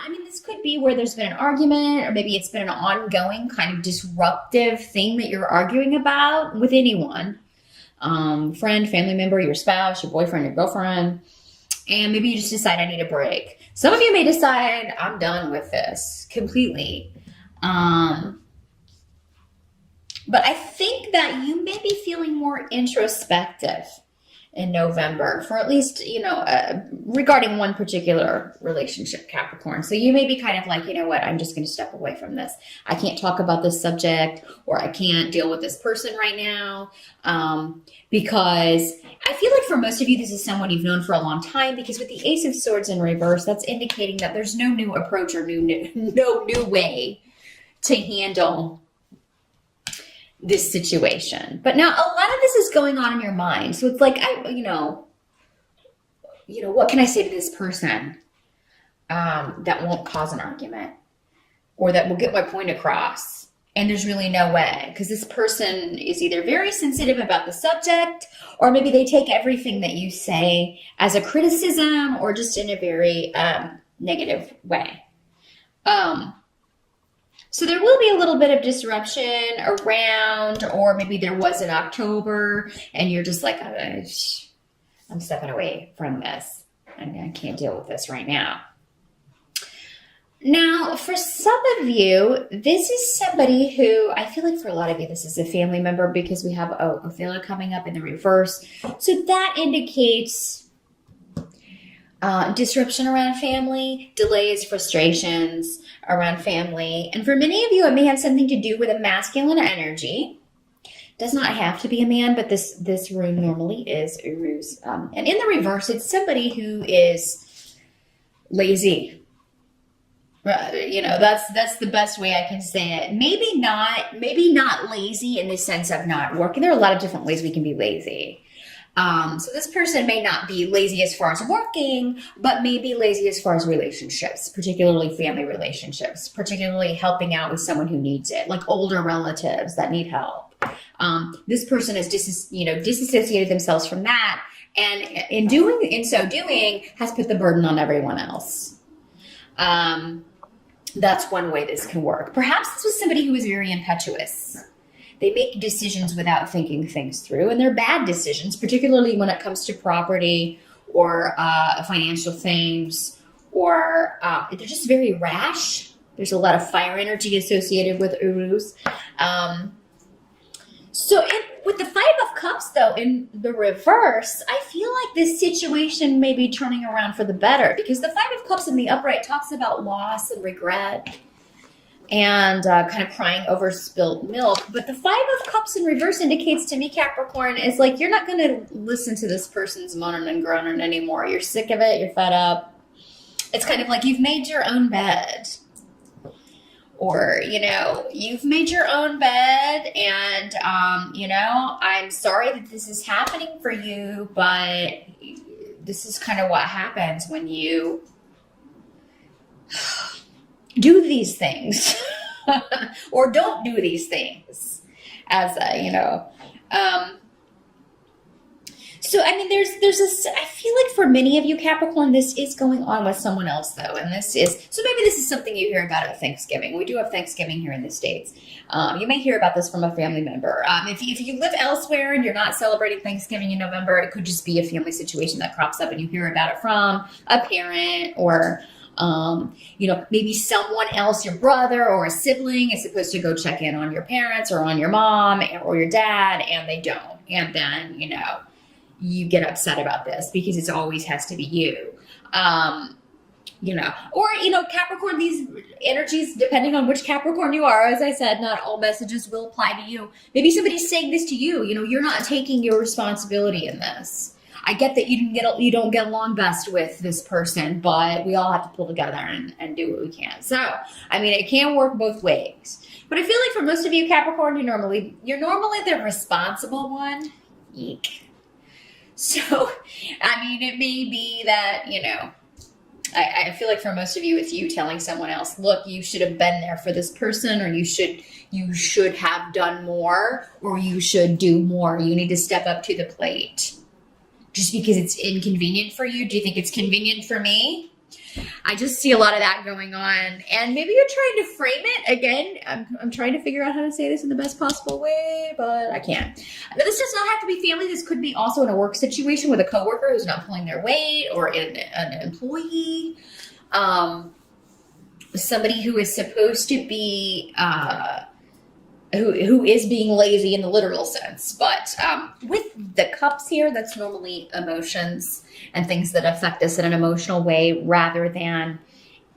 I mean, this could be where there's been an argument, or maybe it's been an ongoing kind of disruptive thing that you're arguing about with anyone. Friend, family member, your spouse, your boyfriend, your girlfriend. And maybe you just decide, I need a break. Some of you may decide, I'm done with this completely. But I think that you may be feeling more introspective in November for at least, regarding one particular relationship, Capricorn. So you may be kind of like, you know what, I'm just going to step away from this. I can't talk about this subject, or I can't deal with this person right now. Because I feel like for most of you, this is someone you've known for a long time, because with the Ace of Swords in reverse, that's indicating that there's no new approach or no new way to handle this situation. But now a lot of this is going on in your mind. So it's like, what can I say to this person that won't cause an argument, or that will get my point across? And there's really no way, because this person is either very sensitive about the subject, or maybe they take everything that you say as a criticism, or just in a very negative way. So there will be a little bit of disruption around, or maybe there was in October and you're just like, I'm stepping away from this. I can't deal with this right now. Now, for some of you, this is somebody who, I feel like for a lot of you, this is a family member, because we have Othello coming up in the reverse. So that indicates disruption around family, delays, frustrations around family. And for many of you, it may have something to do with a masculine energy. Does not have to be a man, but this rune normally is Uruz. And in the reverse, it's somebody who is lazy. That's the best way I can say it. Maybe not lazy in the sense of not working. There are a lot of different ways we can be lazy. So this person may not be lazy as far as working, but maybe lazy as far as relationships, particularly family relationships, particularly helping out with someone who needs it, like older relatives that need help. This person has disassociated themselves from that, and in so doing has put the burden on everyone else. That's one way this can work. Perhaps this was somebody who was very impetuous. They make decisions without thinking things through, and they're bad decisions, particularly when it comes to property or financial things, or they're just very rash. There's a lot of fire energy associated with Uruz. With the Five of Cups, though, in the reverse, I feel like this situation may be turning around for the better, because the Five of Cups in the upright talks about loss and regret and kind of crying over spilt milk. But the Five of Cups in reverse indicates to me, Capricorn, is like you're not going to listen to this person's moaning and groaning anymore. You're sick of it. You're fed up. It's kind of like you've made your own bed. Or, you've made your own bed, and, I'm sorry that this is happening for you, but this is kind of what happens when you do these things or don't do these things So, I mean, I feel like for many of you, Capricorn, this is going on with someone else, though. And so maybe this is something you hear about at Thanksgiving. We do have Thanksgiving here in the States. You may hear about this from a family member. If you live elsewhere and you're not celebrating Thanksgiving in November, it could just be a family situation that crops up and you hear about it from a parent, or maybe someone else, your brother or a sibling is supposed to go check in on your parents or on your mom or your dad, and they don't. And then, you get upset about this because it always has to be you. Capricorn, these energies, depending on which Capricorn you are, as I said, not all messages will apply to you. Maybe somebody's saying this to you. You're not taking your responsibility in this. I get that you don't get along best with this person, but we all have to pull together and do what we can. So, I mean, it can work both ways. But I feel like for most of you, Capricorn, you're normally the responsible one. Eek. So, I mean, it may be that, I feel like for most of you, it's you telling someone else, look, you should have been there for this person, or you should have done more, or you should do more. You need to step up to the plate. Just because it's inconvenient for you. Do you think it's convenient for me? I just see a lot of that going on. And maybe you're trying to frame it. Again, I'm trying to figure out how to say this in the best possible way, but I can't. This does not have to be family. This could be also in a work situation with a coworker who's not pulling their weight, or an employee. Somebody who is supposed to be, who is being lazy in the literal sense. But with the cups here, that's normally emotions and things that affect us in an emotional way rather than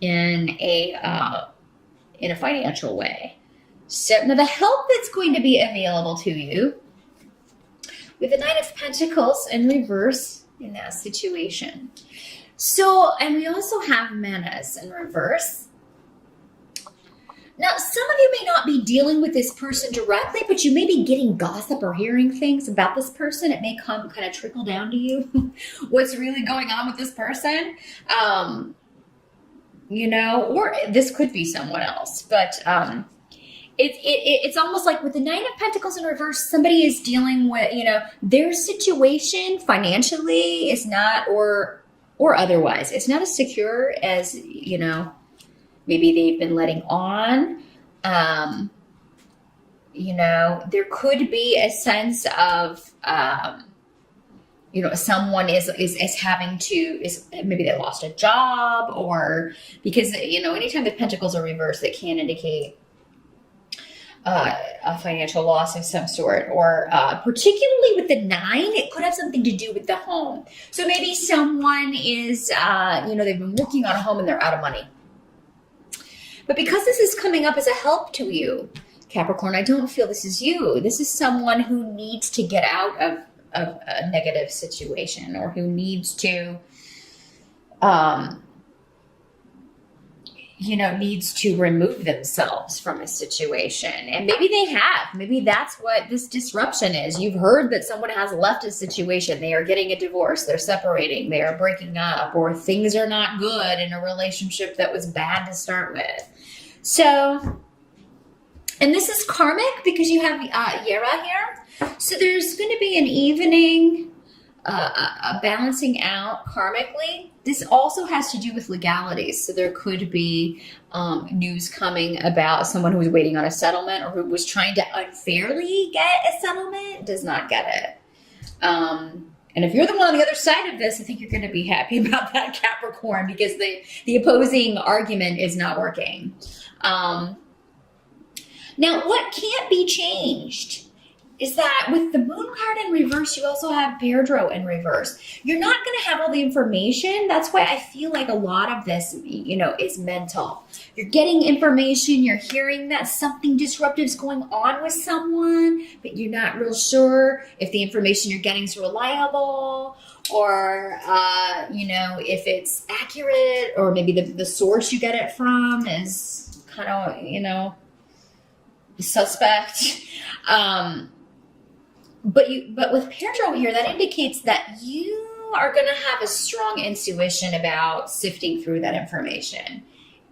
in a financial way. So now the help that's going to be available to you with the Nine of Pentacles in reverse in that situation. So, and we also have Menace in reverse. Now, some of you may not be dealing with this person directly, but you may be getting gossip or hearing things about this person. It may come kind of trickle down to you what's really going on with this person. You know, or this could be someone else, but it's almost like with the Nine of Pentacles in reverse, somebody is dealing with, you know, their situation financially is not, or otherwise, it's not as secure as, you know, maybe they've been letting on. You know, there could be a sense of, you know, someone is having to, maybe they lost a job, or because, you know, anytime the pentacles are reversed, they can indicate a financial loss of some sort, or particularly with the 9, it could have something to do with the home. So maybe someone is, you know, they've been working on a home and they're out of money. But because this is coming up as a help to you, Capricorn, I don't feel this is you. This is someone who needs to get out of a negative situation, or who needs to, you know, needs to remove themselves from a situation. And maybe they have. Maybe that's what this disruption is. You've heard that someone has left a situation. They are getting a divorce. They're separating. They are breaking up, or things are not good in a relationship that was bad to start with. So, and this is karmic because you have Yera here. So there's going to be an evening, a balancing out karmically. This also has to do with legalities. So there could be news coming about someone who was waiting on a settlement, or who was trying to unfairly get a settlement, does not get it. And if you're the one on the other side of this, I think you're going to be happy about that, Capricorn, because the opposing argument is not working. Now, what can't be changed is that with the Moon card in reverse, you also have Pedro in reverse. You're not going to have all the information. That's why I feel like a lot of this, you know, is mental. You're getting information. You're hearing that something disruptive is going on with someone, but you're not real sure if the information you're getting is reliable, or, you know, if it's accurate, or maybe the source you get it from is kind of, you know, suspect. But with Pedro here, that indicates that you are going to have a strong intuition about sifting through that information.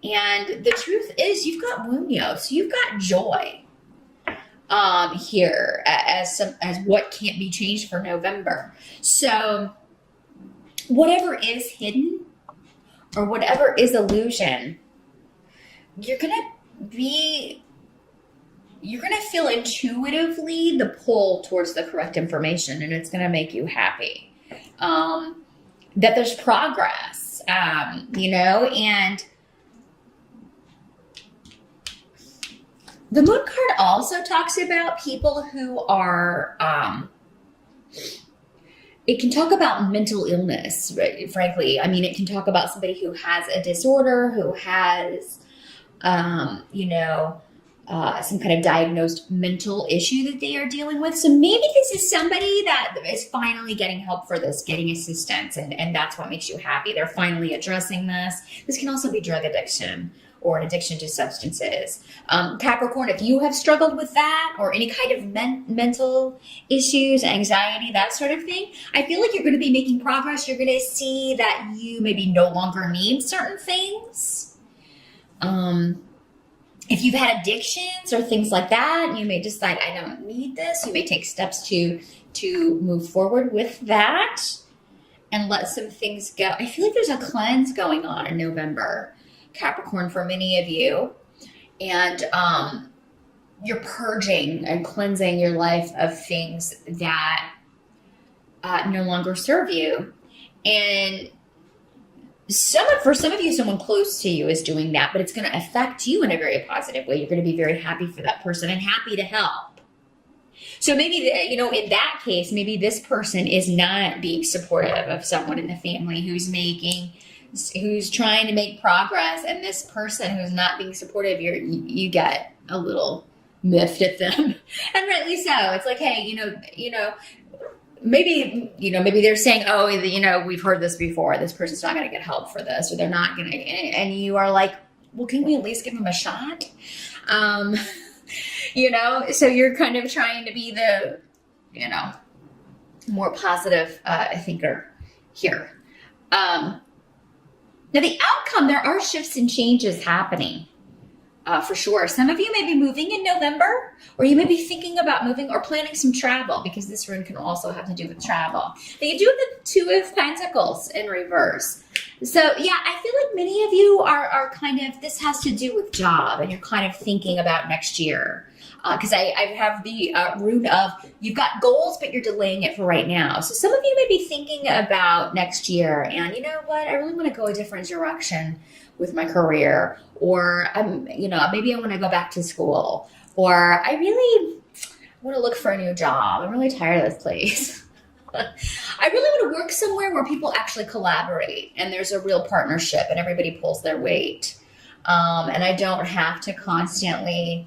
And the truth is, you've got Muñoz, so you've got joy here as what can't be changed for November. So whatever is hidden, or whatever is illusion, you're going to feel intuitively the pull towards the correct information, and it's going to make you happy. That there's progress, you know, and the Moon card also talks about people who are, it can talk about mental illness, right? Frankly. I mean, it can talk about somebody who has a disorder, who has, you know, some kind of diagnosed mental issue that they are dealing with. So maybe this is somebody that is finally getting help for this, getting assistance, and that's what makes you happy. They're finally addressing this. This can also be drug addiction, or an addiction to substances. Capricorn, if you have struggled with that, or any kind of mental issues, anxiety, that sort of thing, I feel like you're going to be making progress. You're going to see that you maybe no longer need certain things. If you've had addictions or things like that, you may decide, I don't need this. You may take steps to move forward with that. and let some things go. I feel like there's a cleanse going on in November, Capricorn, for many of you. And you're purging and cleansing your life of things that no longer serve you. And for some of you, someone close to you is doing that, but it's going to affect you in a very positive way. You're going to be very happy for that person and happy to help. So maybe, in that case, maybe this person is not being supportive of someone in the family who's trying to make progress, and this person who's not being supportive, you get a little miffed at them, and rightly so. It's like, hey, maybe they're saying, oh, we've heard this before. This person's not going to get help for this, or they're not going to, and you are like, well, can we at least give them a shot? So you're kind of trying to be the, more positive thinker here. Now the outcome, there are shifts and changes happening. For sure. Some of you may be moving in November, or you may be thinking about moving or planning some travel, because this rune can also have to do with travel. They do have the Two of Pentacles in reverse. So yeah, I feel like many of you are kind of, this has to do with job, and you're kind of thinking about next year. Because I have the rune of, you've got goals, but you're delaying it for right now. So some of you may be thinking about next year, and you know what, I really want to go a different direction with my career, or maybe I want to go back to school, or I really want to look for a new job. I'm really tired of this place. I really want to work somewhere where people actually collaborate and there's a real partnership and everybody pulls their weight. And I don't have to constantly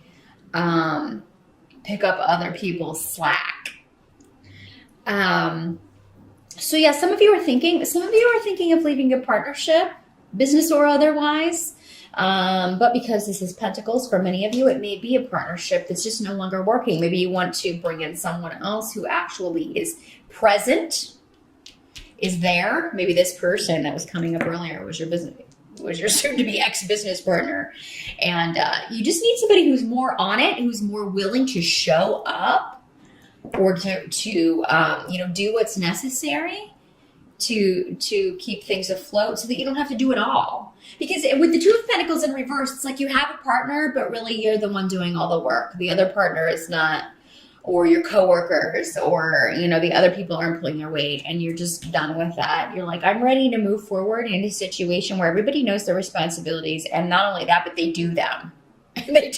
pick up other people's slack. So yeah, some of you are thinking of leaving a partnership, business or otherwise. But because this is Pentacles, for many of you, it may be a partnership that's just no longer working. Maybe you want to bring in someone else who actually is present, is there. Maybe this person that was coming up earlier was your soon-to-be ex-business partner. And you just need somebody who's more on it, who's more willing to show up, or to do what's necessary to keep things afloat, so that you don't have to do it all. Because with the Two of Pentacles in reverse, it's like you have a partner, but really you're the one doing all the work. The other partner is not, or your coworkers, or the other people aren't pulling their weight, and you're just done with that. You're like, I'm ready to move forward in a situation where everybody knows their responsibilities, and not only that, but they do them. They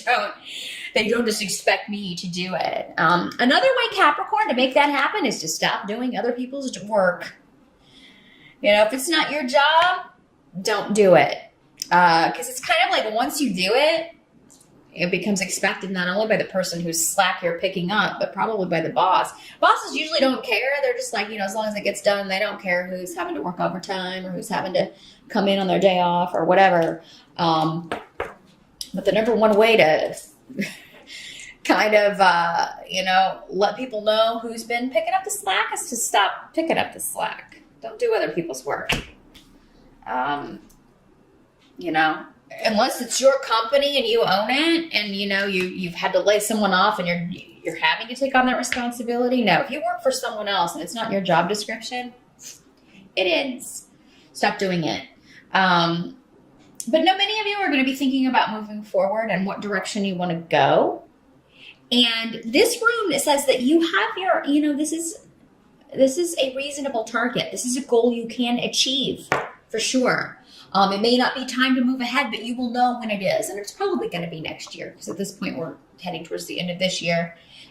don't just expect me to do it. Another way, Capricorn, to make that happen is to stop doing other people's work. If it's not your job, don't do it. Because it's kind of like, once you do it, it becomes expected not only by the person whose slack you're picking up, but probably by the boss. Bosses usually don't care. They're just like, as long as it gets done, they don't care who's having to work overtime or who's having to come in on their day off or whatever. But the number one way to kind of, let people know who's been picking up the slack is to stop picking up the slack. Don't do other people's work. Unless it's your company and you own it, and you've had to lay someone off and you're having to take on that responsibility. No, if you work for someone else and it's not your job description, it ends. Stop doing it. But no, many of you are going to be thinking about moving forward and what direction you want to go. And this rune, it says that you have your, this is a reasonable target. This is a goal you can achieve for sure. It may not be time to move ahead, but you will know when it is. And it's probably going to be next year, because at this point we're heading towards the end of this year.